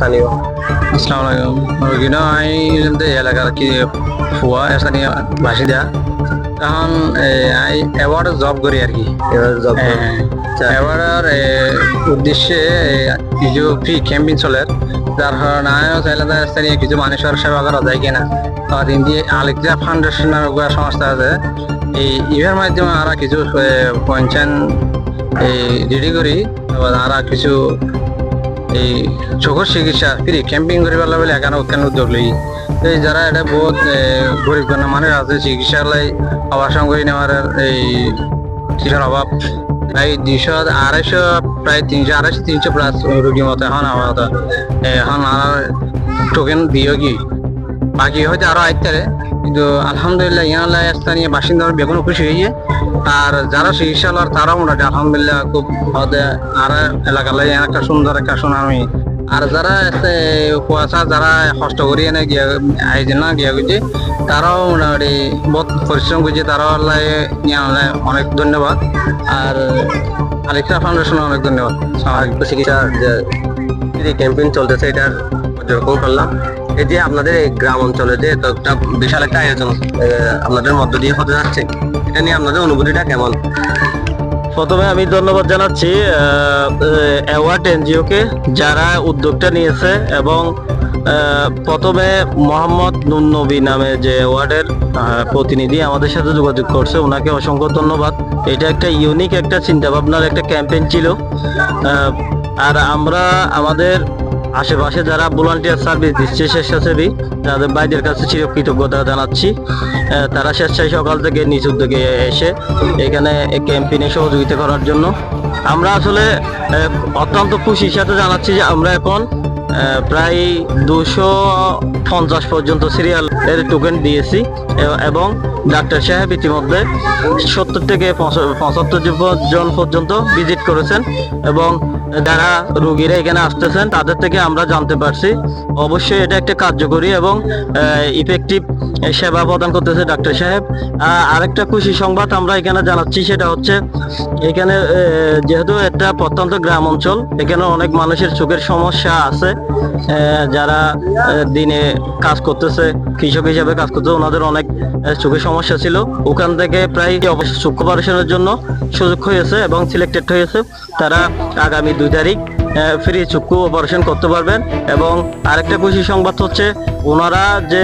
স্থানীয়? আসসালামু আলাইকুম। রোগীন আই এলাকার কি ফুয়া স্থানীয় বাসিন্দা। তখন আই অ্যাওয়ার্ড জব করি আর কি। এবার জব অ্যাওয়ার্ডের উদ্দেশ্যে কিছু ফ্রি ক্যাম্পিং চলে, যার কারণে আমিও চাইলে স্থানীয় কিছু মানুষের সেবা করা যায় কিনা। দিয়ে আলেকজা ফাউন্ডেশন নামে সংস্থা আছে, এই ইভের মাধ্যমে আমরা কিছু পঞ্চায়েত রেডি করি। আর কিছু এই চোখের চিকিৎসা ফ্রি ক্যাম্পিং করিবার বলে এখানে উৎখান উদ্যোগ লই। এই যারা এটা বহুত গরিব মানুষ আছে, চিকিৎসার লাই অপারেশন করে নেওয়ার এই চিকিৎসার অভাব প্রায় 200-250 প্রায় 300-350 প্লাস রোগীর মতো এখন আমার এখন আর টোকেন দিও কি বাকি হয়তো আরো আইতারে, কিন্তু আলহামদুলিল্লাহ ইয়াল্লাহ স্থানীয় বাসিন্দারা বেগুন খুশি হয়ে। আর যারা চিকিৎসালয় তারাও মোটামুটি আলহামদুলিল্লাহ খুব আর এলাকার লাগে একটা সুন্দর একটা সুনামি। আর যারা কুয়াশা যারা কষ্ট করি এনে গিয়া আইছে না গিয়া গেছে, তারাও মোটামুটি বহুত পরিশ্রম করছে, তারাও অনেক ধন্যবাদ। আর আলেক্সা ফাউন্ডেশন অনেক ধন্যবাদ। চিকিৎসা যে ক্যাম্পেইন চলতেছে এটার যেরকম করলাম, এই যে আপনাদের এই গ্রাম অঞ্চলে যে একটা বিশাল একটা আয়োজন আপনাদের মধ্য দিয়ে হতে যাচ্ছে, এটা নিয়ে আপনাদের অনুভূতিটা কেমন? প্রথমে আমি ধন্যবাদ জানাচ্ছি অ্যাওয়ার্ড এনজিওকে, যারা উদ্যোগটা নিয়েছে। এবং প্রথমে মোহাম্মদ নুন নবী নামে যে অ্যাওয়ার্ডের প্রতিনিধি আমাদের সাথে যোগাযোগ করছে, ওনাকে অসংখ্য ধন্যবাদ। এটা একটা ইউনিক একটা চিন্তা ভাবনার একটা ক্যাম্পেইন ছিল। আর আমরা আমাদের আশেপাশে যারা ভলান্টিয়ার সার্ভিস দিচ্ছে স্বেচ্ছাসেবী, তাদের ভাইদের কাছে চিরকৃতজ্ঞতা জানাচ্ছি। তারা স্বেচ্ছায় সকাল থেকে নিজ উদ্যোগে এসে এখানে ক্যাম্পেইনে সহযোগিতা করার জন্য। আমরা আসলে অত্যন্ত খুশির সাথে জানাচ্ছি যে আমরা এখন প্রায় 250 পর্যন্ত সিরিয়াল এর টোকেন দিয়েছি, এবং ডাক্তার সাহেব ইতিমধ্যে 70 থেকে 75 জন পর্যন্ত ভিজিট করেছেন। এবং যারা রোগীরা এখানে আসতেছেন তাদের থেকে আমরা জানতে পারছি অবশ্যই এটা একটা কার্যকরী এবং ইফেক্টিভ সেবা প্রদান করতেছে ডাক্তার সাহেব। আরেকটা খুশি সংবাদ আমরা এখানে জানাচ্ছি, সেটা হচ্ছে এখানে যেহেতু একটা প্রত্যন্ত গ্রাম অঞ্চল, এখানে অনেক মানুষের চোখের সমস্যা আছে। যারা দিনে কাজ করতেছে, কৃষক হিসাবে কাজ করতেছে, ওনাদের অনেক চোখের সমস্যা ছিল। ওখান থেকে প্রায় চক্ষু অপারেশনের জন্য সুযোগ হয়েছে এবং সিলেক্টেড হয়েছে। তারা আগামী 2 তারিখ ফ্রি চক্ষু অপারেশন করতে পারবেন। এবং আরেকটা খুশি সংবাদ হচ্ছে ওনারা যে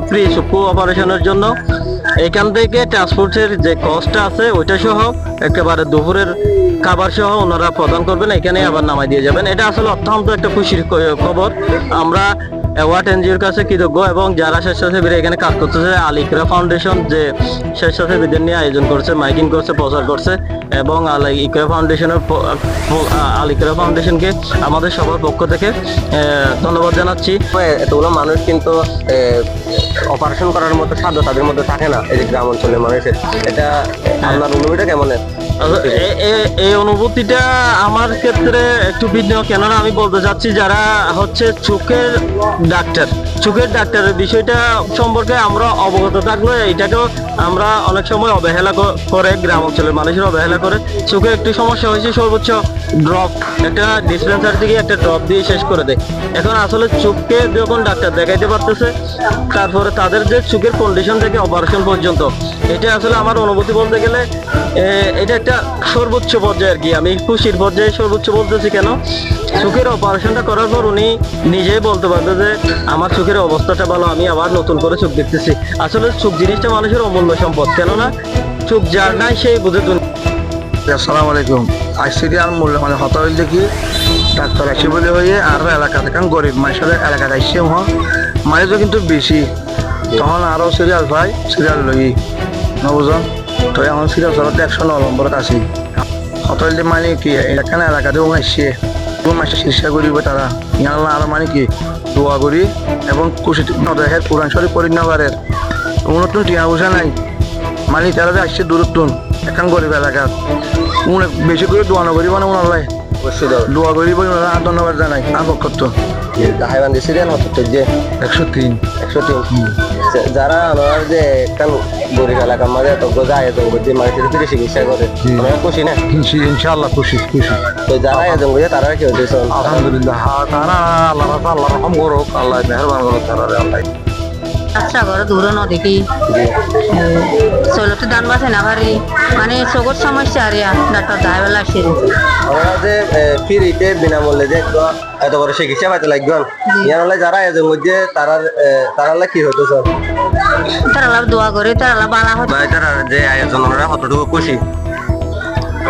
ফ্রি চক্ষু অপারেশনের জন্য এখান থেকে ট্রান্সপোর্টের যে কস্টটা আছে ওইটা সহ একেবারে দুপুরের খাবার সহ ওনারা প্রদান করবেন, এখানে আবার নামাই দিয়ে যাবেন। এটা আসলে অত্যন্ত একটা খুশির খবর। আমরা অ্যাওয়ার্ড এনজিওর কাছে কৃতজ্ঞ, এবং যারা স্বেচ্ছাসেবীরা এখানে কাজ করতেছে, আলিকরা ফাউন্ডেশন যে স্বেচ্ছাসেবীদের নিয়ে আয়োজন করছে, মাইকিং করছে, প্রচার করছে, এবং আলিকরা ফাউন্ডেশনকে আমাদের সবার পক্ষ থেকে ধন্যবাদ জানাচ্ছি। এতগুলো মানুষ কিন্তু অপারেশন করার মতো সাধ্য তাদের মধ্যে থাকে না, এই যে গ্রাম অঞ্চলের মানুষের। এটা আপনার অনুভূতিটা কেমন? এই অনুভূতিটা আমার ক্ষেত্রে একটু ভিন্ন, কেননা আমি বলতে চাচ্ছি যারা হচ্ছে চোখের ডাক্তারের বিষয়টা সম্পর্কে আমরা অবগত থাকলে এটাকেও আমরা অনেক সময় অবহেলা করে, গ্রাম অঞ্চলের মানুষের অবহেলা করে। চোখে একটু সমস্যা হয়েছে, সর্বোচ্চ ড্রপ একটা ডিসপেন্সার থেকে একটা ড্রপ দিয়ে শেষ করে দেয়। এখন আসলে চোখকে যখন ডাক্তার দেখাইতে পারতেছে, তারপরে তাদের যে চোখের কন্ডিশন থেকে অপারেশন পর্যন্ত, এটা আসলে আমার অনুভূতি বলতে গেলে এটা একটা সর্বোচ্চ পর্যায়ে আর কি। আমি খুশির পর্যায়ে সর্বোচ্চ বলতেছি, কেন চোখের অপারেশনটা করার পর উনি নিজেই বলতে পারবে যে আমার চোখের অবস্থাটা ভালো, আমি আবার নতুন করে চোখ দেখতেছি। আসলে চোখ জিনিসটা মানুষের অমূল্য সম্পদ, কেননা চোখ যার নাই সেই বুঝে। আসসালামু আলাইকুম। আইসিডি আর মূল্য মানে হতা হইল দেখি ডাক্তার আসি বলে হয়ে আর এলাকা থেকে গরিব মানুষের এলাকাতে আসছে মাইজও কিন্তু বেশি, তখন আরো সিরিয়াল পাই, সিরিয়াল লই নবুজন। তো এখন সিরিয়াল চলাতে 109 নম্বরত আছি। হতা হইলে মানে কি এখানে এলাকাতেও আসছে, মাসে চিকিৎসা করিব তারা ইয়াল্লা। আর মানে কি দোয়া করি এবং খুশি নদেহের কোরআন শরীফ পড়ি নেওয়ারের নতুন টিয়া বুঝা নাই, মানে তারা যে আসছে দূরত্বন এখন গরিব এলাকা বেশি করে দোয়া না করিব না ওনার অবশ্যই দোয়া করিব। ধন্যবাদ জানাই আর পক্ষ হাইবান্দি সিরিয়াল হতো যে 103। যারা আমার যে একখান গরিব এলাকার মাঝে এত গোজা আয়োজন করছে মানুষের ফিরে চিকিৎসা করে আমরা খুশি না ইনশাআল্লাহ খুশি খুশি তো যারা আয়োজন করছে তারা কি হচ্ছে আলহামদুলিল্লাহ তারা আল্লাহ আল্লাহ রহম করুক আল্লাহ মেহরবান করুক তারা আল্লাহ আচ্ছা ঘর দূর নদীকি চলতে দান বাসে না পারি মানে চোখের সমস্যা আর ডাক্তার দায়বেলা আসছে আমরা যে ফ্রিতে বিনামূল্যে যে এত বড় চিকিৎসা পাইতে লাগবে ইয়ার হলে যারা আয়োজন করছে তারা কি হতো স্যার তারা লাভ দোয়া করে তারা লাভ বালা হয় তারা যে আয়োজন আমরা কতটুকু খুশি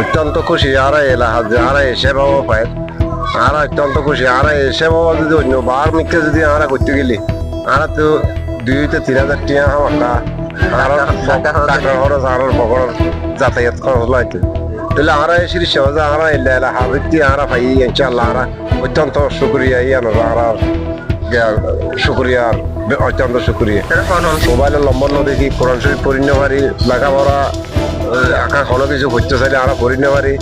অত্যন্ত খুশি আর এলাকা যে আর সেবাও পায় আর অত্যন্ত খুশি আর সেবাও যদি অন্য বার মিকে যদি আমরা করতে গেলি আর তো 2,000-3,000 টিয়া হামাকা আর টাকা খরচ আর বকর যাতায়াত খরচ লাইতে তাহলে আমরা এই সিরিজ সহজে আমরা এলাকা ভিত্তি আমরা পাই ইনশাআল্লাহ আমরা অত্যন্ত শুকরিয়া ইয়ানো আমরা শুকরিয়া অত্যন্ত শুকরিয়া মোবাইলের নম্বর নদী কি কোরআন শরীফ পড়িনে পারি লেখাপড়া আঁকা কোনো কিছু করতে চাইলে আমরা পড়িনে পারি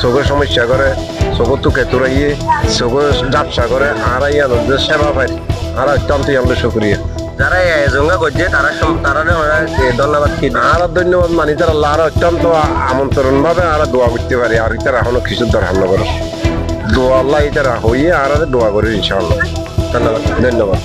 চোখের সমস্যা করে চোখের তো কেতুরাইয়ে চোখের ব্যবসা করে আমরা ইয়ানো যে সেবা পাই আমরা অত্যন্ত আমরা শুকরিয়া যারা এই আয়োজন করছে তারা আমরা ধন্যবাদ কি আর ধন্যবাদ মানি তারা আল্লাহ আর অত্যন্ত আমন্ত্রণ ভাবে আর দোয়া করতে পারি আর ইতারা এখনো কিছু দরকার না করে দোয়া আল্লাহ ইতারা হইয়ে আর দোয়া করি ইনশাআল্লাহ ধন্যবাদ ধন্যবাদ